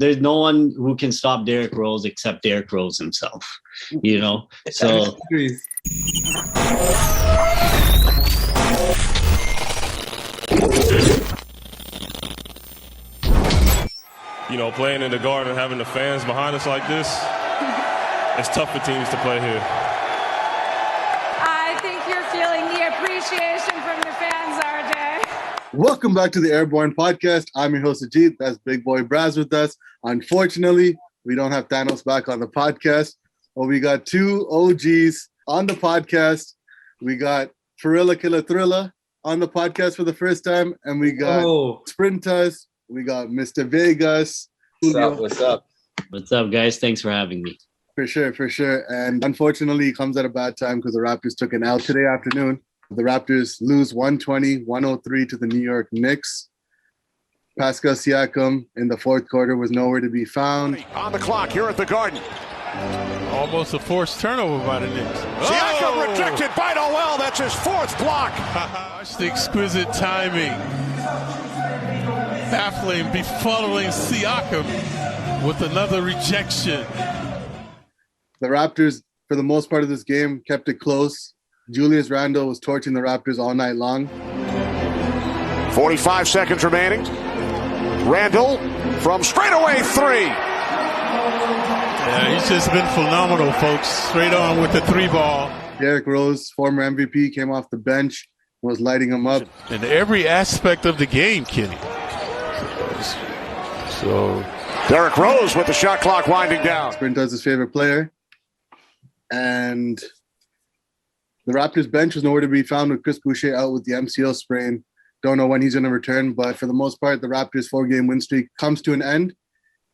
there's no one who can stop Derrick Rose except Derrick Rose himself, So playing in the Garden, having the fans behind us like this, it's tough for teams to play here. I think you're feeling the appreciation from the fans, RJ. Welcome back to the Airborne Podcast. I'm your host, Ajit. That's Big Boy Braz with us. Unfortunately, we don't have Thanos back on the podcast, but we got two OGs on the podcast. We got Farilla Killa Thrilla on the podcast for the first time, and we got Sprinters. We got Mr. Vegas. What's up? What's up, guys? Thanks for having me. For sure. And unfortunately, it comes at a bad time because the Raptors took an L today afternoon. The Raptors lose 120-103 to the New York Knicks. Pascal Siakam in the fourth quarter was nowhere to be found. On the clock here at the Garden. Almost a forced turnover by the Knicks. Siakam rejected by Noel. That's his fourth block. Watch the exquisite timing. Baffling, befuddling Siakam with another rejection. The Raptors, for the most part of this game, kept it close. Julius Randle was torching the Raptors all night long. 45 seconds remaining. Randle from straightaway three. Yeah, he's just been phenomenal, folks. Straight on with the three ball. Derrick Rose, former MVP, came off the bench, was lighting him up. In every aspect of the game, Kenny. So Derrick Rose with the shot clock winding down. Sprinters his favorite player. And the Raptors bench was nowhere to be found with Chris Boucher out with the MCL sprain. Don't know when he's going to return, but for the most part, the Raptors' 4-game win streak comes to an end,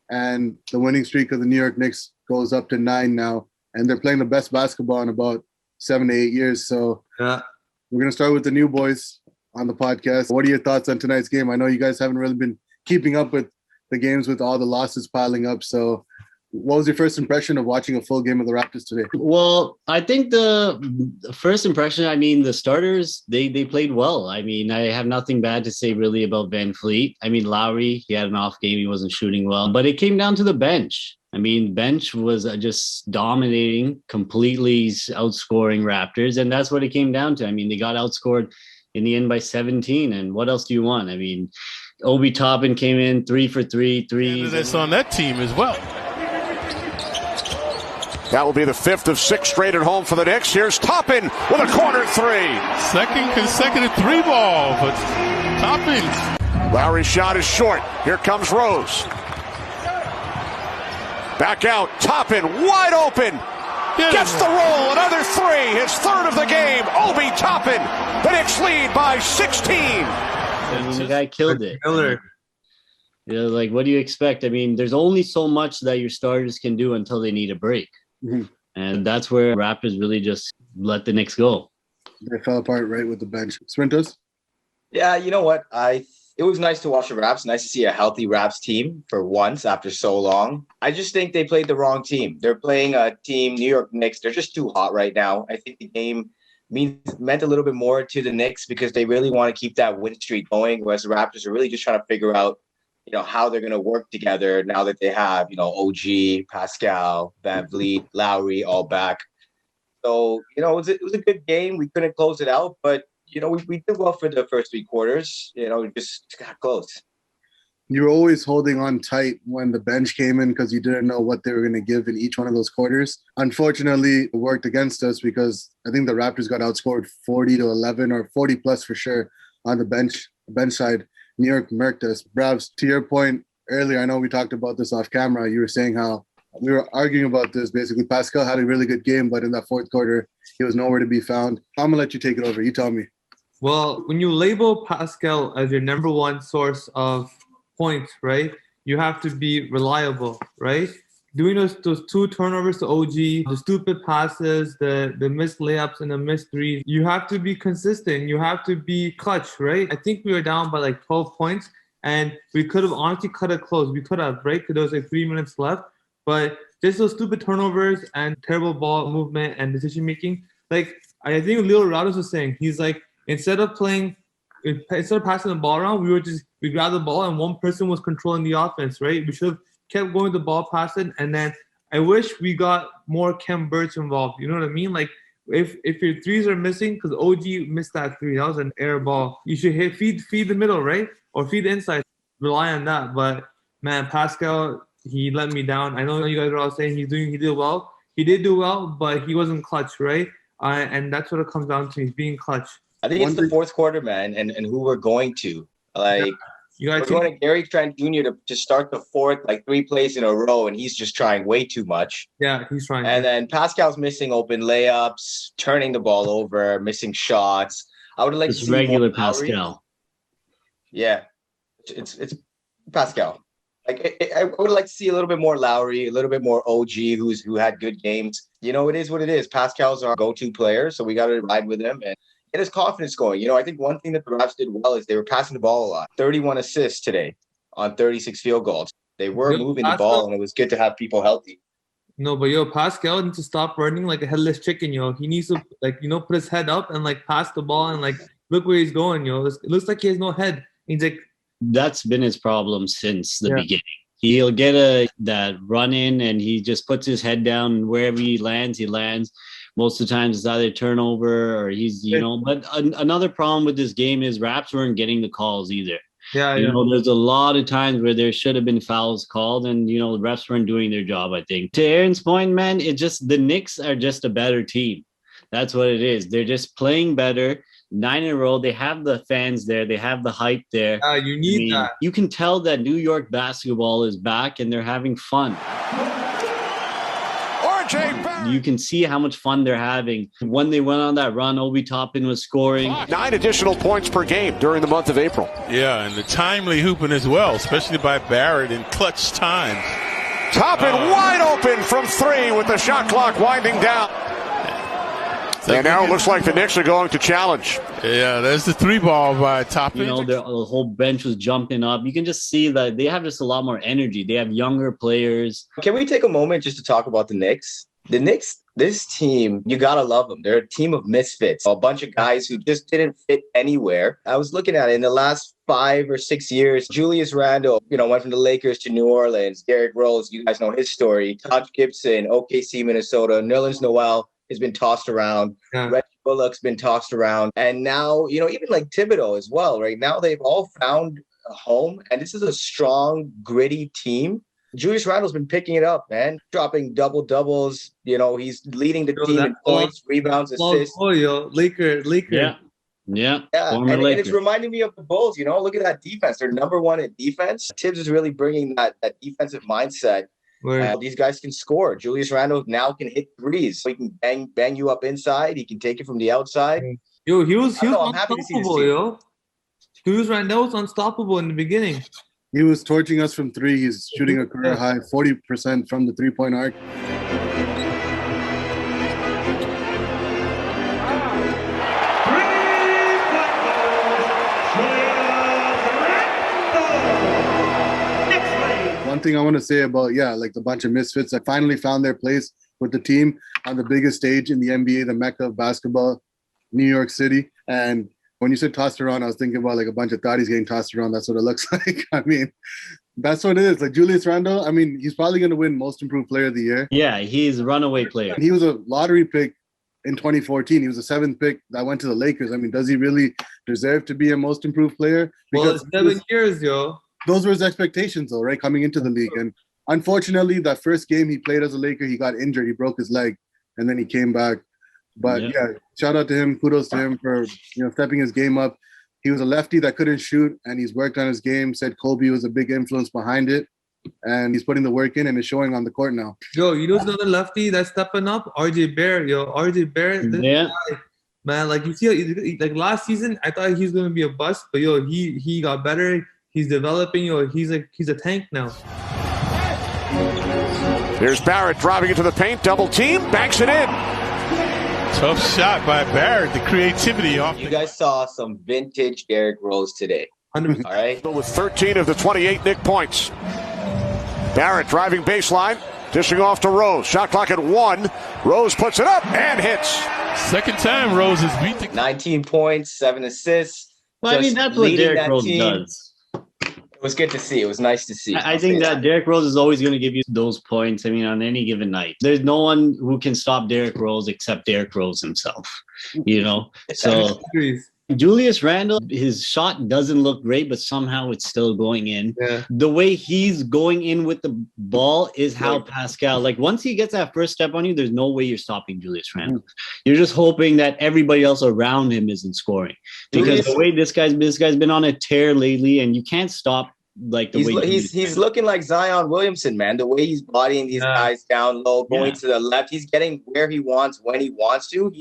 and the winning streak of the New York Knicks goes up to 9 now, and they're playing the best basketball in about 7 to 8 years. So we're going to start with the new boys on the podcast. What are your thoughts on tonight's game? I know you guys haven't really been keeping up with the games with all the losses piling up. So what was your first impression of watching a full game of the Raptors today? Well, I think the first impression, the starters, they played well. I have nothing bad to say really about Van Fleet. Lowry, he had an off game. He wasn't shooting well. But it came down to the bench. Bench was just dominating, completely outscoring Raptors. And that's what it came down to. They got outscored in the end by 17. And what else do you want? Obi Toppin came in 3 for 3 threes. That's on that team as well. That will be the 5th of 6 straight at home for the Knicks. Here's Toppin with a corner three. Second consecutive three ball for Toppin. Lowry's shot is short. Here comes Rose. Back out. Toppin wide open. Gets the roll. Another three. His third of the game. Obi Toppin. The Knicks lead by 16. The guy killed it. What do you expect? There's only so much that your starters can do until they need a break. Mm-hmm. And that's where Raptors really just let the Knicks go. They fell apart right with the bench. Sprintos? Yeah, you know what? It was nice to watch the Raps. Nice to see a healthy Raps team for once after so long. I just think they played the wrong team. They're playing a team, New York Knicks. They're just too hot right now. I think the game meant a little bit more to the Knicks because they really want to keep that win streak going, whereas the Raptors are really just trying to figure out how they're going to work together now that they have, OG, Pascal, Van Vliet, Lowry all back. So, it was a good game. We couldn't close it out, but, we did well for the first 3 quarters. Just got close. You were always holding on tight when the bench came in because you didn't know what they were going to give in each one of those quarters. Unfortunately, it worked against us because I think the Raptors got outscored 40-11 or 40 plus for sure on the bench side. New York murked us. Bravs, to your point earlier, I know we talked about this off camera. You were saying how we were arguing about this. Basically, Pascal had a really good game, but in that fourth quarter, he was nowhere to be found. I'm going to let you take it over. You tell me. Well, when you label Pascal as your number one source of points, right, you have to be reliable, right? Doing those 2 turnovers to OG, the stupid passes, the missed layups and the missed threes, you have to be consistent. You have to be clutch, right? I think we were down by 12 points, and we could have honestly cut it close. We could have, right? Because there was 3 minutes left. But just those stupid turnovers and terrible ball movement and decision making. I think Leo Rados was saying, he's instead of passing the ball around, we grabbed the ball and one person was controlling the offense, right? We should have kept going the ball past it, and then I wish we got more Kem Birch involved. You know what I mean? Like if your threes are missing, because OG missed that three, that was an air ball. You should feed the middle, right? Or feed the inside. Rely on that. But man, Pascal, he let me down. I know you guys are all saying he did well. He did do well, but he wasn't clutch, right? And that's what it comes down to. He's being clutch. I think it's the fourth quarter, man, and who we're going to. Like, we're going to Gary Trent Jr. to start the fourth, like 3 plays in a row, and he's just trying way too much. Yeah, he's trying. And then Pascal's missing open layups, turning the ball over, missing shots. I would like to see regular more Pascal. Yeah, it's Pascal. Like I would like to see a little bit more Lowry, a little bit more OG, who had good games. You know, it is what it is. Pascal's our go-to player, so we got to ride with him and get his confidence going. You know, I think one thing that the Raps did well is they were passing the ball a lot. 31 assists today on 36 field goals. They were moving the ball, and it was good to have people healthy. No, but Pascal needs to stop running like a headless chicken, He needs to, put his head up and, pass the ball and, look where he's going, It looks like he has no head. He's like... That's been his problem since the beginning. He'll get that run in, and he just puts his head down, and wherever he lands, he lands. Most of the times it's either turnover or he's, but another problem with this game is Raps weren't getting the calls either. Yeah, there's a lot of times where there should have been fouls called, and, the refs weren't doing their job, I think. To Aaron's point, man, the Knicks are just a better team. That's what it is. They're just playing better. 9 in a row. They have the fans there. They have the hype there. You need that. You can tell that New York basketball is back and they're having fun. You can see how much fun they're having. When they went on that run, Obi Toppin was scoring. 9 additional points per game during the month of April. Yeah, and the timely hooping as well, especially by Barrett in clutch times. Toppin wide open from 3 with the shot clock winding down. And now it looks like the Knicks are going to challenge. Yeah, there's the 3 ball by Toppin. The whole bench was jumping up. You can just see that they have just a lot more energy. They have younger players. Can we take a moment just to talk about the Knicks? The Knicks, this team, you got to love them. They're a team of misfits, a bunch of guys who just didn't fit anywhere. I was looking at it in the last 5 or 6 years. Julius Randle, went from the Lakers to New Orleans. Derrick Rose, you guys know his story. Taj Gibson, OKC, Minnesota. Nerlens Noel has been tossed around. Yeah. Reggie Bullock's been tossed around. And now, even like Thibodeau as well, right? Now they've all found a home. And this is a strong, gritty team. Julius Randle's been picking it up, man. Dropping double-doubles. He's leading the team in points, rebounds, assists. Laker. Yeah. And it's reminding me of the Bulls, Look at that defense. They're number 1 in defense. Tibbs is really bringing that defensive mindset. These guys can score. Julius Randle now can hit threes. So he can bang you up inside. He can take it from the outside. He was unstoppable, Julius Randle was unstoppable in the beginning. He was torching us from 3. He's shooting a career high 40% from the 3-point arc. One thing I want to say about, the bunch of misfits that finally found their place with the team on the biggest stage in the NBA, the Mecca of basketball, New York City. And when you said tossed around, I was thinking about a bunch of thotties getting tossed around. That's what it looks like. That's what it is. Like Julius Randle, he's probably going to win Most Improved Player of the Year. Yeah, he's a runaway player. He was a lottery pick in 2014. He was a 7th pick that went to the Lakers. Does he really deserve to be a Most Improved Player? Because 7 years, Those were his expectations, though, right? Coming into the league. And unfortunately, that first game he played as a Laker, he got injured. He broke his leg, and then he came back. But shout out to him. Kudos to him for stepping his game up. He was a lefty that couldn't shoot, and he's worked on his game. Said Kobe was a big influence behind it, and he's putting the work in, and it's showing on the court now. Who's another lefty that's stepping up? RJ Barrett, RJ Barrett. Yeah. Guy, man, you see, last season, I thought he was gonna be a bust, but he got better. He's developing. He's a tank now. Here's Barrett driving into the paint, double team, banks it in. Tough shot by Barrett, the creativity off. You guys saw some vintage Derrick Rose today. 100%. All right? With 13 of the 28 Knick points. Barrett driving baseline, dishing off to Rose. Shot clock at 1. Rose puts it up and hits. Second time Rose has beat the... 19 points, 7 assists. Well, that's what Derrick Rose does. It was good to see. It was nice to see. I think that Derrick Rose is always going to give you those points. I mean, on any given night, there's no one who can stop Derrick Rose except Derrick Rose himself. You know, so Julius Randle, his shot doesn't look great, but somehow it's still going in. Yeah. The way he's going in with the ball is how Pascal, like once he gets that first step on you, there's no way you're stopping Julius Randle. You're just hoping that everybody else around him isn't scoring, because the way this guy's been on a tear lately, and you can't stop like the way he's looking like Zion Williamson, man. The way he's bodying these guys down low, going to the left, he's getting where he wants when he wants to.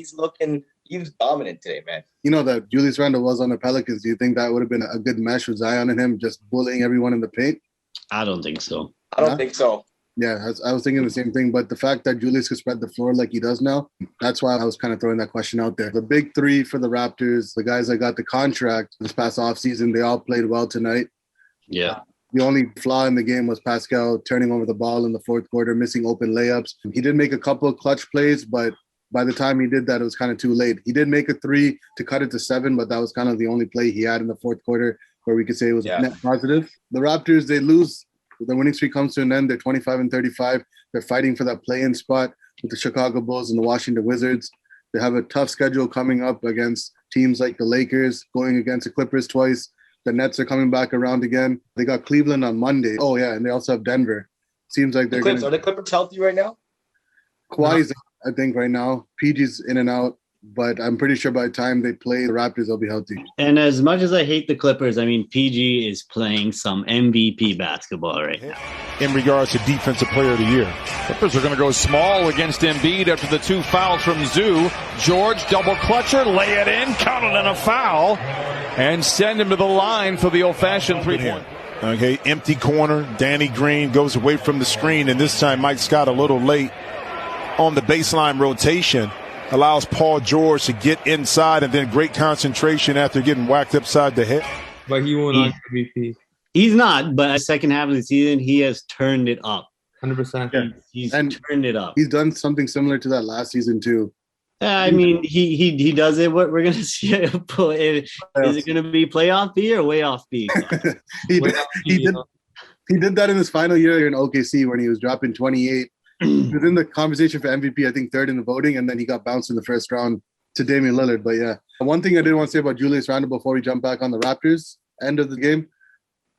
He was dominant today, man. You know that Julius Randle was on the Pelicans. Do you think that would have been a good mesh with Zion and him just bullying everyone in the paint? I don't think so. I don't think so. Yeah, I was thinking the same thing. But the fact that Julius could spread the floor like he does now, that's why I was kind of throwing that question out there. The big three for the Raptors, the guys that got the contract this past offseason, they all played well tonight. Yeah. The only flaw in the game was Pascal turning over the ball in the fourth quarter, missing open layups. He did make a couple of clutch plays, but by the time he did that, it was kind of too late. He did make a 3 to cut it to 7, but that was kind of the only play he had in the fourth quarter where we could say it was net positive. The Raptors, they lose. The winning streak comes to an end. They're 25-35. They're fighting for that play-in spot with the Chicago Bulls and the Washington Wizards. They have a tough schedule coming up against teams like the Lakers, going against the Clippers twice. The Nets are coming back around again. They got Cleveland on Monday. Oh, yeah, and they also have Denver. Seems like they're going to... Are the Clippers healthy right now? Kawhi's, I think, right now. PG's in and out, but I'm pretty sure by the time they play the Raptors, they'll be healthy. And as much as I hate the Clippers, I mean, PG is playing some MVP basketball right now. In regards to Defensive Player of the Year. Clippers are going to go small against Embiid after the 2 fouls from Zoo. George, double clutcher, lay it in, count it in a foul, and send him to the line for the old-fashioned 3-point. Okay, empty corner. Danny Green goes away from the screen, and this time Mike Scott a little late on the baseline rotation. Allows Paul George to get inside, and then great concentration after getting whacked upside the head. But he won't on MVP. He's not, but the second half of the season, he has turned it up. 100%. Yeah. He's turned it up. He's done something similar to that last season, too. I mean, he does it. What we're going to see, is it going to be playoff B or way off B? he did that in his final year in OKC when he was dropping 28. He was in the conversation for MVP, I think third in the voting, and then he got bounced in the first round to Damian Lillard. But yeah, one thing I did want to say about Julius Randle before we jump back on the Raptors end of the game,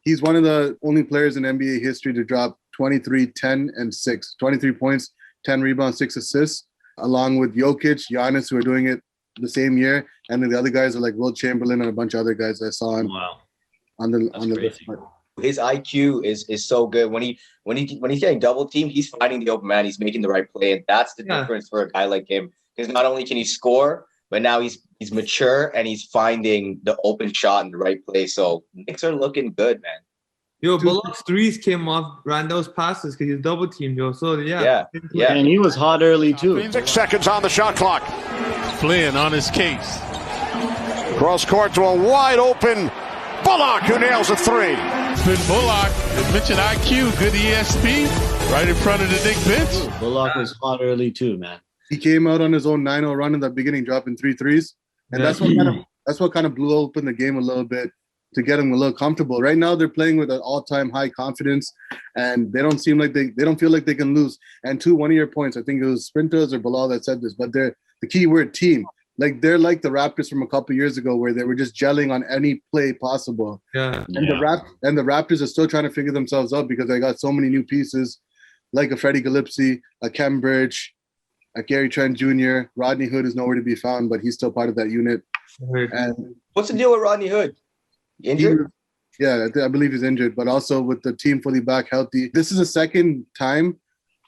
he's one of the only players in NBA history to drop 23, 10, and 6. 23 points, 10 rebounds, 6 assists, along with Jokic, Giannis, who are doing it the same year, and then the other guys are like Will Chamberlain and a bunch of other guys I saw on the list. His IQ is so good. When he's getting double teamed, he's finding the open man. He's making the right play, and that's the difference for a guy like him. Because not only can he score, but now he's mature and he's finding the open shot in the right place. So Knicks are looking good, man. Yo, Bullock's threes came off Randall's passes because he's double teamed, yo. So yeah. And he was hot early too. 6 seconds on the shot clock. Flynn on his case. Cross court to a wide open Bullock, who nails a 3. Finn Bullock, mentioned IQ, good ESP, right in front of the Knicks bench. Bullock was hot early too, man. He came out on his own 9-0 run in the beginning, dropping 3 threes, and that's what kind of blew open the game a little bit to get him a little comfortable. Right now, they're playing with an all-time high confidence, and they don't seem like they don't feel like they can lose. And one of your points, I think it was Sprinters or Bilal that said this, but they're the key word team. Like they're like the Raptors from a couple years ago, where they were just gelling on any play possible. Yeah. And the Raptors are still trying to figure themselves out because they got so many new pieces, like a Freddie Gillespie, a Kem Bridge, a Gary Trent Jr. Rodney Hood is nowhere to be found, but he's still part of that unit. And what's the deal with Rodney Hood? Injured? I believe he's injured, but also with the team fully back healthy. This is the second time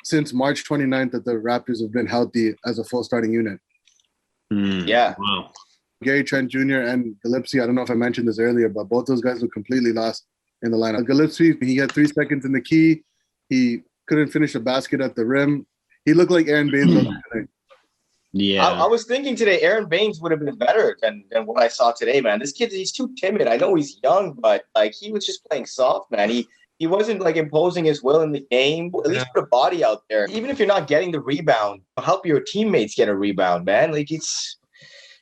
since March 29th that the Raptors have been healthy as a full starting unit. Yeah. Wow. Gary Trent Jr. and Gillespie, I don't know if I mentioned this earlier, but both those guys were completely lost in the lineup. Gillespie, he had 3 seconds in the key. He couldn't finish a basket at the rim. He looked like Aaron Baines. Yeah. I was thinking today Aaron Baines would have been better than what I saw today, man. This kid, he's too timid. I know he's young, but like he was just playing soft, man. He wasn't like imposing his will in the game. At least put a body out there. Even if you're not getting the rebound, help your teammates get a rebound, man. Like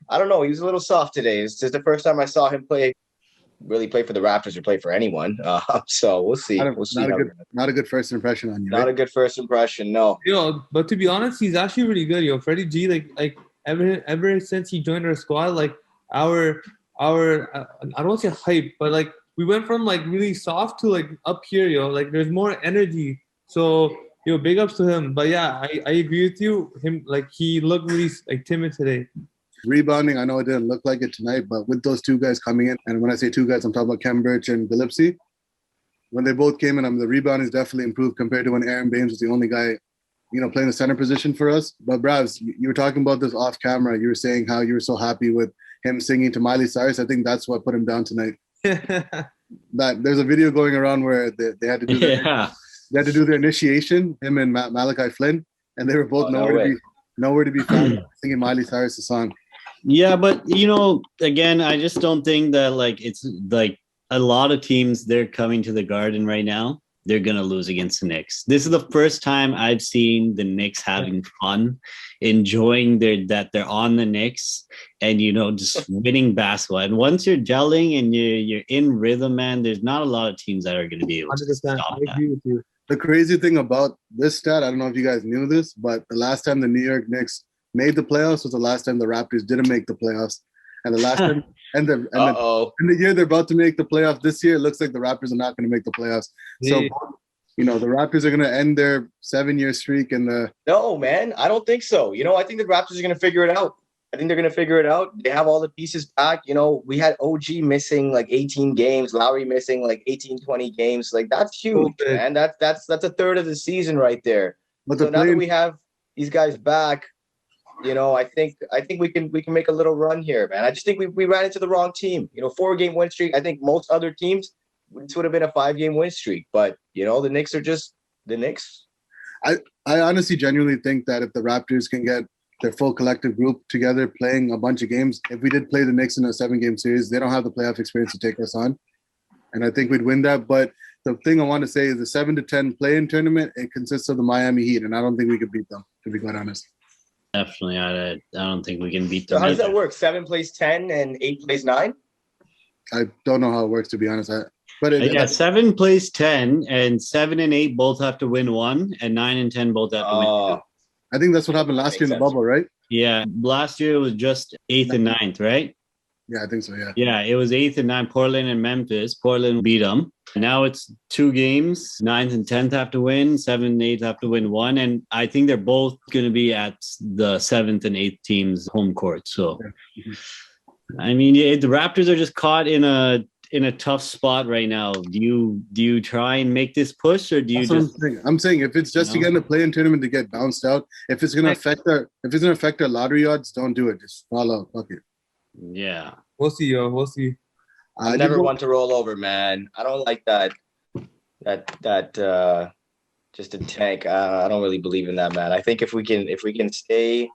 I don't know. He was a little soft today. It's just the first time I saw him play. really play for the Raptors or play for anyone. So we'll see. We'll see. Not a good first impression on you. Not right? a good first impression. No. Yo, but to be honest, he's actually really good. Yo, Freddie G, like ever since he joined our squad, like our I don't want to say hype, but like we went from like really soft to like up here, yo. Like there's more energy. So yo, big ups to him. But yeah, I agree with you. Him like he looked really like timid today. Rebounding, I know it didn't look like it tonight, but with those two guys coming in, and when I say two guys, I'm talking about Kem Birch and Gillespie. When they both came in, the rebound is definitely improved compared to when Aaron Baines was the only guy, playing the center position for us. But Bravs, you were talking about this off camera. You were saying how you were so happy with him singing to Miley Cyrus. I think that's what put him down tonight. That there's a video going around where they had to do their initiation, him and Malachi Flynn, and they were both nowhere to be found singing Miley Cyrus' song. Yeah, but again, I just don't think that like it's like a lot of teams, they're coming to the Garden right now. They're gonna lose against the Knicks. This is the first time I've seen the Knicks having fun, enjoying that they're on the Knicks, and just winning basketball. And once you're gelling and you're in rhythm, man, there's not a lot of teams that are gonna be able to 100%. stop I agree with you. The crazy thing about this stat, I don't know if you guys knew this, but the last time the New York Knicks made the playoffs was the last time the Raptors didn't make the playoffs. And the last time, and the year they're about to make the playoffs this year, it looks like the Raptors are not going to make the playoffs. So, the Raptors are going to end their 7-year streak. No, man, I don't think so. I think the Raptors are going to figure it out. I think they're going to figure it out. They have all the pieces back. We had OG missing like 18 games, Lowry missing like 18, 20 games. Like that's huge, man. That's a third of the season right there. But so now that we have these guys back, I think we can make a little run here, man. I just think we ran into the wrong team. 4-game win streak. I think most other teams, this would have been a 5-game win streak. But the Knicks are just the Knicks. I honestly genuinely think that if the Raptors can get their full collective group together playing a bunch of games, if we did play the Knicks in a 7-game series, they don't have the playoff experience to take us on. And I think we'd win that. But the thing I want to say is the 7-10 play-in tournament, it consists of the Miami Heat, and I don't think we could beat them, to be quite honest. Definitely, I don't think we can beat them. So how does that work? 7 plays 10 and 8 plays 9? I don't know how it works, to be honest. 7 plays 10, and 7 and 8 both have to win 1, and 9 and 10 both have to win 2. I think that's what happened last year in the bubble, right? Yeah, last year it was just 8th and 9th, right? Yeah, I think so, yeah. Yeah, it was 8th and 9th, Portland and Memphis. Portland beat them. Now it's 2 games. 9th and 10th have to win. 7th and 8th have to win 1. And I think they're both going to be at the 7th and 8th team's home court. So, I mean, the Raptors are just caught in a tough spot right now. Do you try and make this push, or do you I'm saying if it's just to get in the play-in tournament to get bounced out, if it's gonna affect our lottery odds, don't do it. Just fall out. Fuck it. Yeah. We'll see, yo. We'll see. I never want to roll over, man. I don't like that just a tank. I don't really believe in that, man. I think if we can stay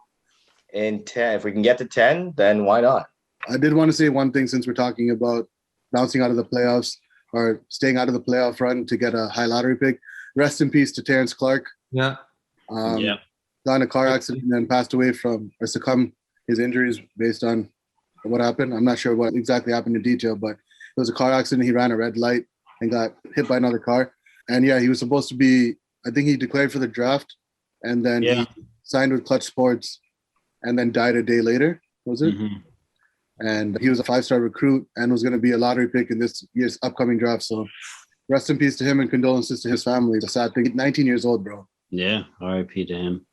in 10, if we can get to 10, then why not? I did want to say one thing since we're talking about bouncing out of the playoffs or staying out of the playoff run to get a high lottery pick. Rest in peace to Terrence Clark. Yeah. Got in a car accident and then passed away succumbed his injuries based on what happened. I'm not sure what exactly happened in detail, but it was a car accident. He ran a red light and got hit by another car. And yeah, he was supposed to be, I think he declared for the draft and then he signed with Clutch Sports and then died a day later, was it? Mm-hmm. And he was a 5-star recruit and was going to be a lottery pick in this year's upcoming draft. So rest in peace to him and condolences to his family. It's a sad thing. 19 years old, bro. Yeah, RIP to him.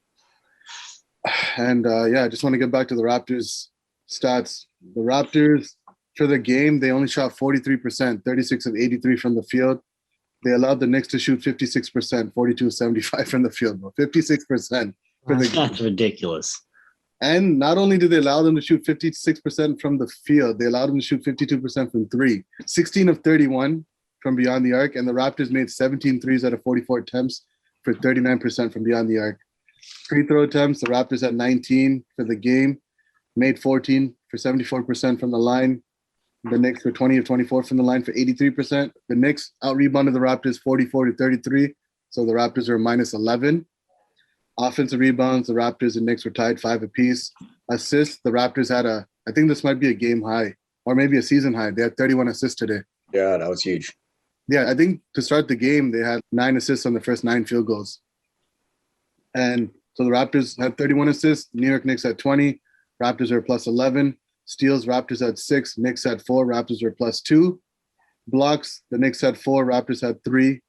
And I just want to get back to the Raptors stats. The Raptors, for the game, they only shot 43%, 36 of 83 from the field. They allowed the Knicks to shoot 56%, 42 of 75 from the field, bro. 56%. That's ridiculous. And not only did they allow them to shoot 56% from the field, they allowed them to shoot 52% from 3. 16 of 31 from beyond the arc, and the Raptors made 17 threes out of 44 attempts for 39% from beyond the arc. Free throw attempts, the Raptors had 19 for the game, made 14 for 74% from the line. The Knicks were 20 of 24 from the line for 83%. The Knicks out-rebounded the Raptors 44 to 33, so the Raptors were minus 11. Offensive rebounds, the Raptors and Knicks were tied 5 apiece. Assists, the Raptors had I think this might be a game high, or maybe a season high. They had 31 assists today. Yeah, that was huge. Yeah, I think to start the game, they had 9 assists on the first 9 field goals. And so the Raptors had 31 assists. New York Knicks had 20. Raptors are plus 11. Steals, Raptors had 6. Knicks had 4. Raptors were plus 2. Blocks, the Knicks had 4. Raptors had 3.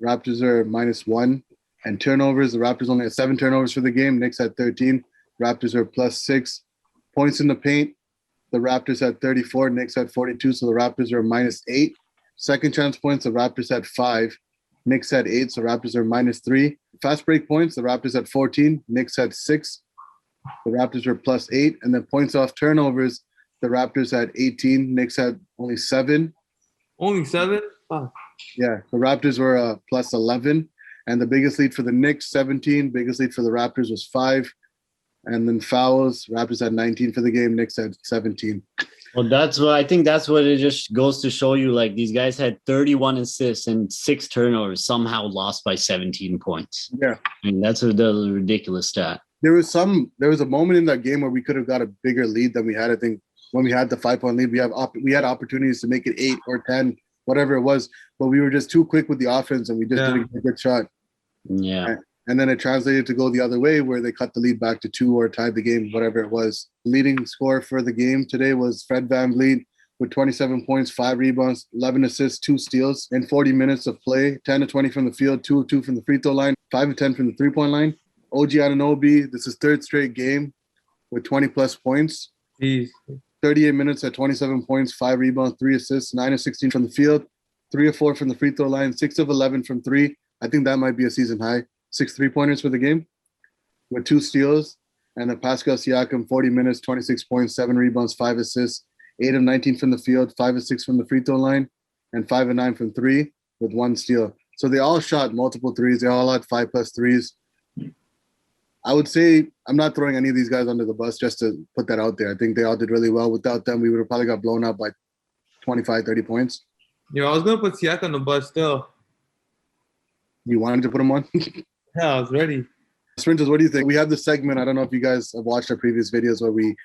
Raptors are minus 1. And turnovers, the Raptors only had 7 turnovers for the game. Knicks had 13. Raptors are plus 6. Points in the paint, the Raptors had 34. Knicks had 42. So the Raptors are minus 8. Second chance points, the Raptors had 5. Knicks had 8. So Raptors are minus 3. Fast break points, the Raptors had 14. Knicks had 6. The Raptors were plus 8. And then points off turnovers, the Raptors had 18. Knicks had only 7. Only 7? Oh. Yeah, the Raptors were plus 11. And the biggest lead for the Knicks, 17. Biggest lead for the Raptors was 5. And then fouls, Raptors had 19 for the game. Knicks had 17. Well, that's what I think. That's what it just goes to show you. Like, these guys had 31 assists and 6 turnovers, somehow lost by 17 points. Yeah, I mean, that's a ridiculous stat. There was a moment in that game where we could have got a bigger lead than we had. I think when we had the 5-point lead, we had opportunities to make it 8 or 10, whatever it was, but we were just too quick with the offense and we just didn't get a good shot. Yeah. And then it translated to go the other way where they cut the lead back to 2 or tied the game, whatever it was. Leading scorer for the game today was Fred VanVleet with 27 points, 5 rebounds, 11 assists, 2 steals in 40 minutes of play, 10 of 20 from the field, 2 of 2 from the free throw line, 5 of 10 from the three-point line. OG Anunoby, this is 3rd straight game with 20-plus points. Jeez. 38 minutes at 27 points, 5 rebounds, 3 assists, 9 of 16 from the field, 3 of 4 from the free throw line, 6 of 11 from 3. I think that might be a season high. 6 3-pointers for the game with 2 steals. And then Pascal Siakam, 40 minutes, 26 points, 7 rebounds, 5 assists, 8 of 19 from the field, 5 of 6 from the free throw line, and 5 of 9 from 3 with 1 steal. So they all shot multiple threes. They all had 5+ threes. I would say I'm not throwing any of these guys under the bus, just to put that out there. I think they all did really well. Without them, we would have probably got blown up by 25, 30 points. Yo, I was going to put Siakam on the bus still. You wanted to put him on? Yeah, I was ready. Sprinters, what do you think? We have this segment. I don't know if you guys have watched our previous videos where we,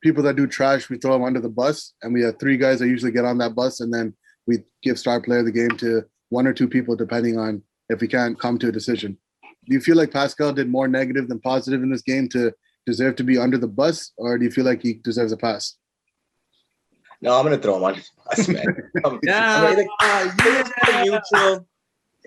people that do trash, we throw them under the bus. And we have 3 guys that usually get on that bus. And then we give star player of the game to 1 or 2 people, depending on if we can't come to a decision. Do you feel like Pascal did more negative than positive in this game to deserve to be under the bus? Or do you feel like he deserves a pass? No, I'm going to throw him under the bus, man. Neutral.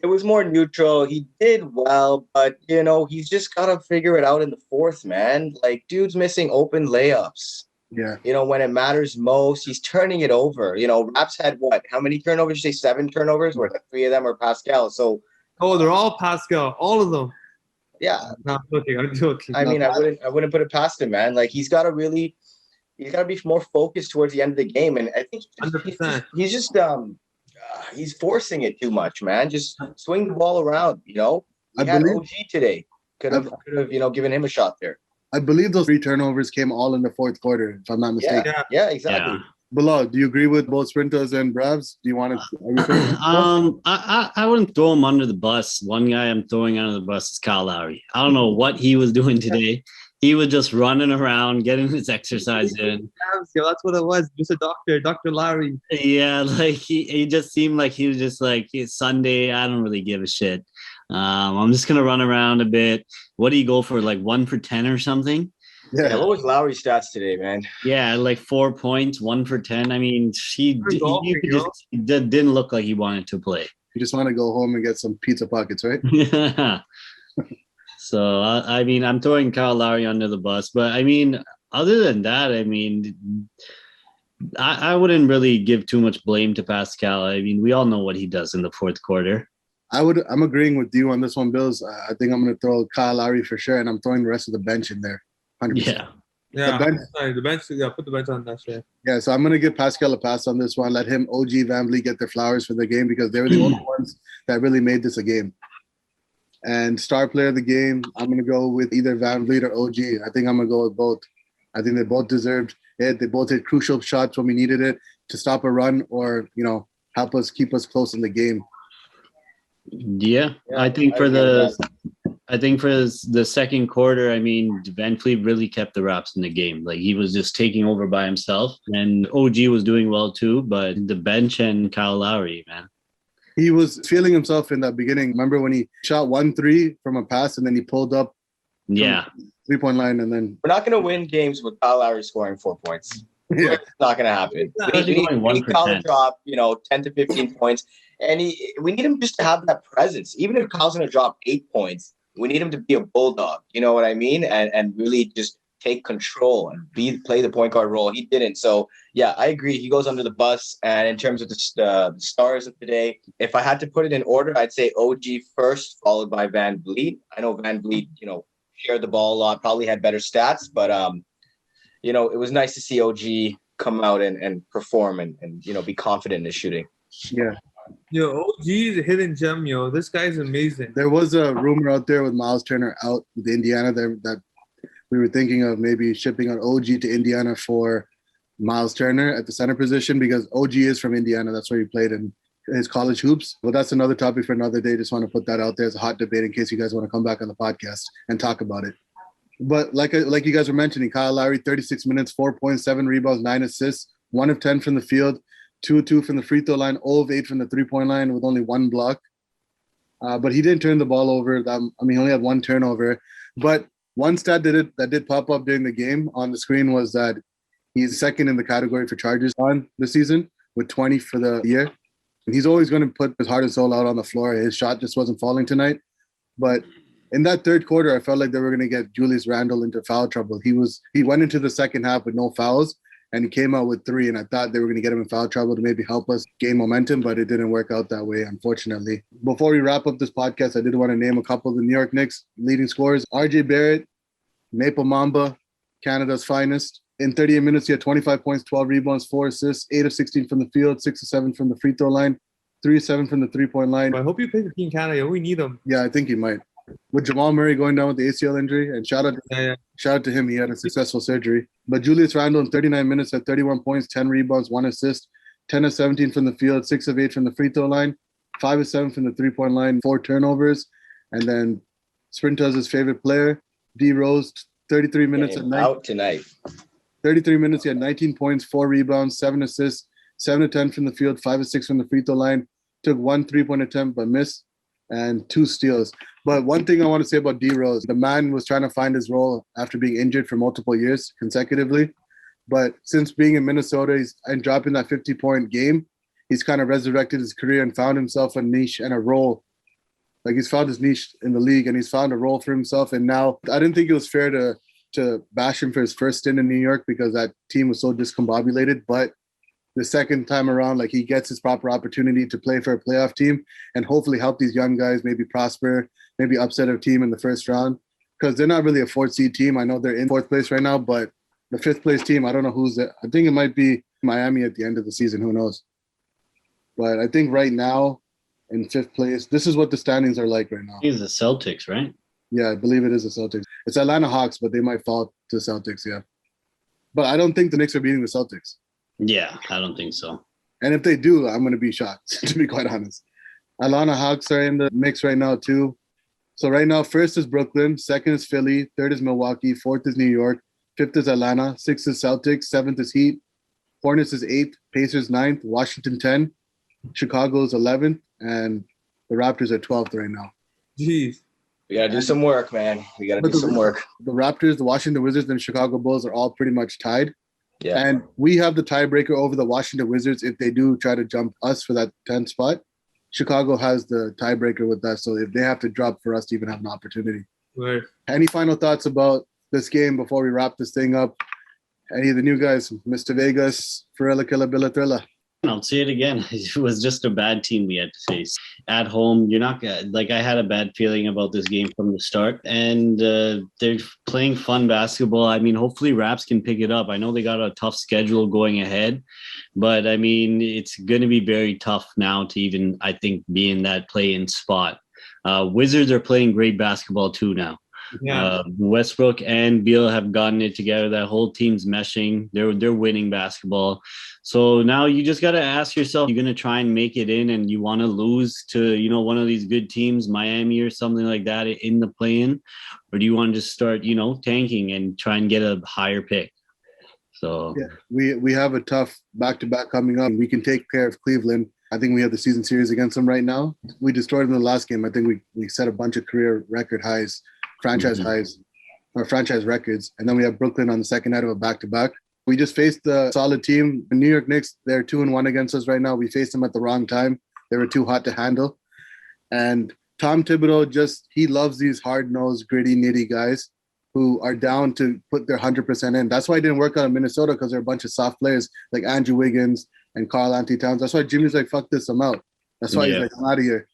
It was more neutral. He did well, but, he's just got to figure it out in the 4th, man. Like, dude's missing open layups. Yeah. When it matters most, he's turning it over. Raps had what? How many turnovers? You say 7 turnovers? Where 3 of them are Pascal. So. Oh, they're all Pascal. All of them. Yeah. No, I'm joking. I mean, I wouldn't put it past him, man. Like, he's got to be more focused towards the end of the game. And I think 100%. He's just he's forcing it too much, man. Just swing the ball around, He had OG today. Could have, given him a shot there. I believe those 3 turnovers came all in the 4th quarter, if I'm not mistaken. Yeah, exactly. Yeah. Bilal, do you agree with both Sprinters and Bravs? Do you want to? I wouldn't throw him under the bus. One guy I'm throwing under the bus is Kyle Lowry. I don't know what he was doing today. He was just running around, getting his exercise in. Yeah, that's what it was. Just a doctor, Dr. Lowry. Yeah, like he just seemed like he was just like, it's Sunday. I don't really give a shit. I'm just gonna run around a bit. What do you go for? Like 1 for 10 or something? Yeah. What was Lowry's stats today, man? Yeah, like 4 points, 1 for 10. I mean, he didn't look like he wanted to play. You just want to go home and get some pizza pockets, right? Yeah. So, I mean, I'm throwing Kyle Lowry under the bus. But, I mean, other than that, I mean, I wouldn't really give too much blame to Pascal. I mean, we all know what he does in the 4th quarter. I'm agreeing with you on this one, Bills. I think I'm going to throw Kyle Lowry for sure, and I'm throwing the rest of the bench in there. 100%. Yeah, the bench. Yeah, put the bench on that shit. Yeah, so I'm going to give Pascal a pass on this one. Let him, OG, VanVleet get their flowers for the game because they were the only ones that really made this a game. And star player of the game, I'm going to go with either VanVleet or OG. I think I'm going to go with both. I think they both deserved it. They both hit crucial shots when we needed it to stop a run or, help us keep us close in the game. Yeah, I think I think for the second quarter, I mean, Van Fleet really kept the Raps in the game. Like, he was just taking over by himself, and OG was doing well too, but the bench and Kyle Lowry, man. He was feeling himself in that beginning. Remember when he shot 1-3 from a pass and then he pulled up Yeah. three-point line and then... We're not going to win games with Kyle Lowry scoring 4 points. Yeah. It's not going to happen. We need Kyle to drop, 10 to 15 points. And we need him just to have that presence. Even if Kyle's going to drop 8 points, we need him to be a bulldog. You know what I mean? And really just take control and play the point guard role. He didn't. So, yeah, I agree. He goes under the bus. And in terms of the stars of today, if I had to put it in order, I'd say OG first, followed by Van Vliet. I know Van Vliet, shared the ball a lot, probably had better stats, but it was nice to see OG come out and perform and be confident in his shooting. Yeah. Yo, OG is a hidden gem, yo. This guy's amazing. There was a rumor out there with Miles Turner out with Indiana that we were thinking of maybe shipping out OG to Indiana for Miles Turner at the center position because OG is from Indiana. That's where he played in his college hoops. But that's another topic for another day. Just want to put that out there as a hot debate in case you guys want to come back on the podcast and talk about it. But like you guys were mentioning, Kyle Lowry, 36 minutes, 4 points, 7 rebounds, 9 assists, 1 of 10 from the field, 2 of 2 from the free throw line, 0 of 8 from the three-point line with only 1 block. But he didn't turn the ball over. He only had 1 turnover. But one stat that did pop up during the game on the screen was that he's second in the category for charges on the season with 20 for the year. And he's always going to put his heart and soul out on the floor. His shot just wasn't falling tonight. But in that third quarter, I felt like they were going to get Julius Randle into foul trouble. He went into the second half with no fouls, and he came out with 3, and I thought they were going to get him in foul trouble to maybe help us gain momentum, but it didn't work out that way, unfortunately. Before we wrap up this podcast, I did want to name a couple of the New York Knicks leading scorers. RJ Barrett, Maple Mamba, Canada's finest. In 38 minutes, he had 25 points, 12 rebounds, 4 assists, 8 of 16 from the field, 6 of 7 from the free throw line, 3 of 7 from the three-point line. I hope you pick the Team Canada. We need him. Yeah, I think he might. With Jamal Murray going down with the ACL injury, and shout out to him, he had a successful surgery. But Julius Randle in 39 minutes had 31 points, 10 rebounds, 1 assist, 10 of 17 from the field, 6 of 8 from the free throw line, 5 of 7 from the three-point line, 4 turnovers. And then Sprintaz's favorite player, D Rose, 33 minutes at night. Out tonight. 33 minutes, he had 19 points, 4 rebounds, 7 assists, 7 of 10 from the field, 5 of 6 from the free throw line, took 1 3-point attempt but missed, and 2 steals. But one thing I want to say about D Rose, the man was trying to find his role after being injured for multiple years consecutively. But since being in Minnesota and dropping that 50-point game, he's kind of resurrected his career and found himself a niche and a role. Like, he's found his niche in the league and he's found a role for himself. And now I didn't think it was fair to bash him for his first stint in New York because that team was so discombobulated. But the second time around, like, he gets his proper opportunity to play for a playoff team and hopefully help these young guys maybe prosper, maybe upset a team in the first round, because they're not really a 4th seed team. I know they're in 4th place right now, but the 5th place team, I don't know who's there. I think it might be Miami at the end of the season. Who knows? But I think right now in 5th place, this is what the standings are like right now. He's the Celtics, right? Yeah, I believe it is the Celtics. It's Atlanta Hawks, but they might fall to the Celtics, yeah. But I don't think the Knicks are beating the Celtics. Yeah, I don't think so. And if they do, I'm going to be shocked, to be quite honest. Atlanta Hawks are in the mix right now, too. So right now, 1st is Brooklyn, 2nd is Philly, 3rd is Milwaukee, 4th is New York, 5th is Atlanta, 6th is Celtics, 7th is Heat, Hornets is 8th, Pacers 9th, Washington 10, Chicago is 11th, and the Raptors are 12th right now. Jeez. We got to do some work, man. We got to do some work. The Raptors, the Washington Wizards, and Chicago Bulls are all pretty much tied. Yeah. And we have the tiebreaker over the Washington Wizards if they do try to jump us for that 10th spot. Chicago has the tiebreaker with that, so if they have to drop for us to even have an opportunity. Right. Any final thoughts about this game before we wrap this thing up? Any of the new guys, Mr. Vegas, Ferrella Killabilla Thrilla? I'll say it again. It was just a bad team we had to face. At home, you're not gonna, like, I had a bad feeling about this game from the start, and they're playing fun basketball. I mean, hopefully Raps can pick it up. I know they got a tough schedule going ahead, but I mean, it's going to be very tough now to even, I think, be in that play-in spot. Wizards are playing great basketball too now. Yeah. Westbrook and Beal have gotten it together. That whole team's meshing. They're winning basketball. So now you just got to ask yourself, you're going to try and make it in and you want to lose to, one of these good teams, Miami or something like that in the play-in? Or do you want to just start, tanking and try and get a higher pick? So yeah, we have a tough back-to-back coming up. We can take care of Cleveland. I think we have the season series against them right now. We destroyed them in the last game. I think we set a bunch of career record highs, franchise highs, or franchise records. And then we have Brooklyn on the second night of a back-to-back. We just faced a solid team. The New York Knicks, they're 2-1 against us right now. We faced them at the wrong time. They were too hot to handle. And Tom Thibodeau he loves these hard-nosed, gritty, nitty guys who are down to put their 100% in. That's why it didn't work out in Minnesota, because there are a bunch of soft players like Andrew Wiggins and Karl Anthony Towns. That's why Jimmy's like, fuck this, I'm out. That's why he's like, I'm out of here.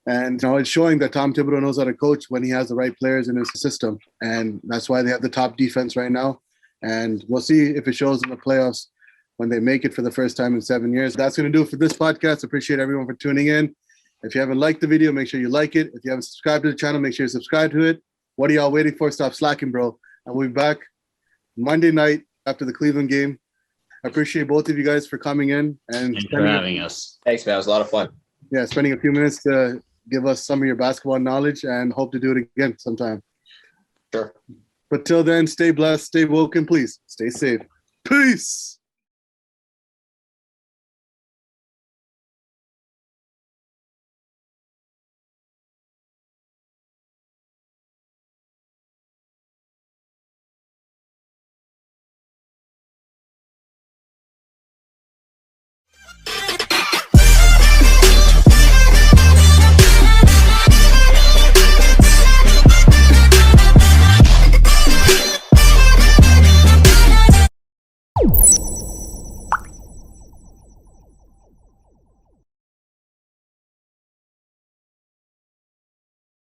And it's showing that Tom Thibodeau knows how to coach when he has the right players in his system. And that's why they have the top defense right now. And we'll see if it shows in the playoffs when they make it for the first time in 7 years. That's going to do it for this podcast. Appreciate everyone for tuning in. If you haven't liked the video, make sure you like it. If you haven't subscribed to the channel, make sure you subscribe to it. What are y'all waiting for? Stop slacking, bro. And we'll be back Monday night after the Cleveland game. I appreciate both of you guys for coming in and Thanks for having us. Thanks, man. It was a lot of fun. Yeah, spending a few minutes to give us some of your basketball knowledge, and hope to do it again sometime. Sure. But till then, stay blessed, stay woke, and please stay safe. Peace.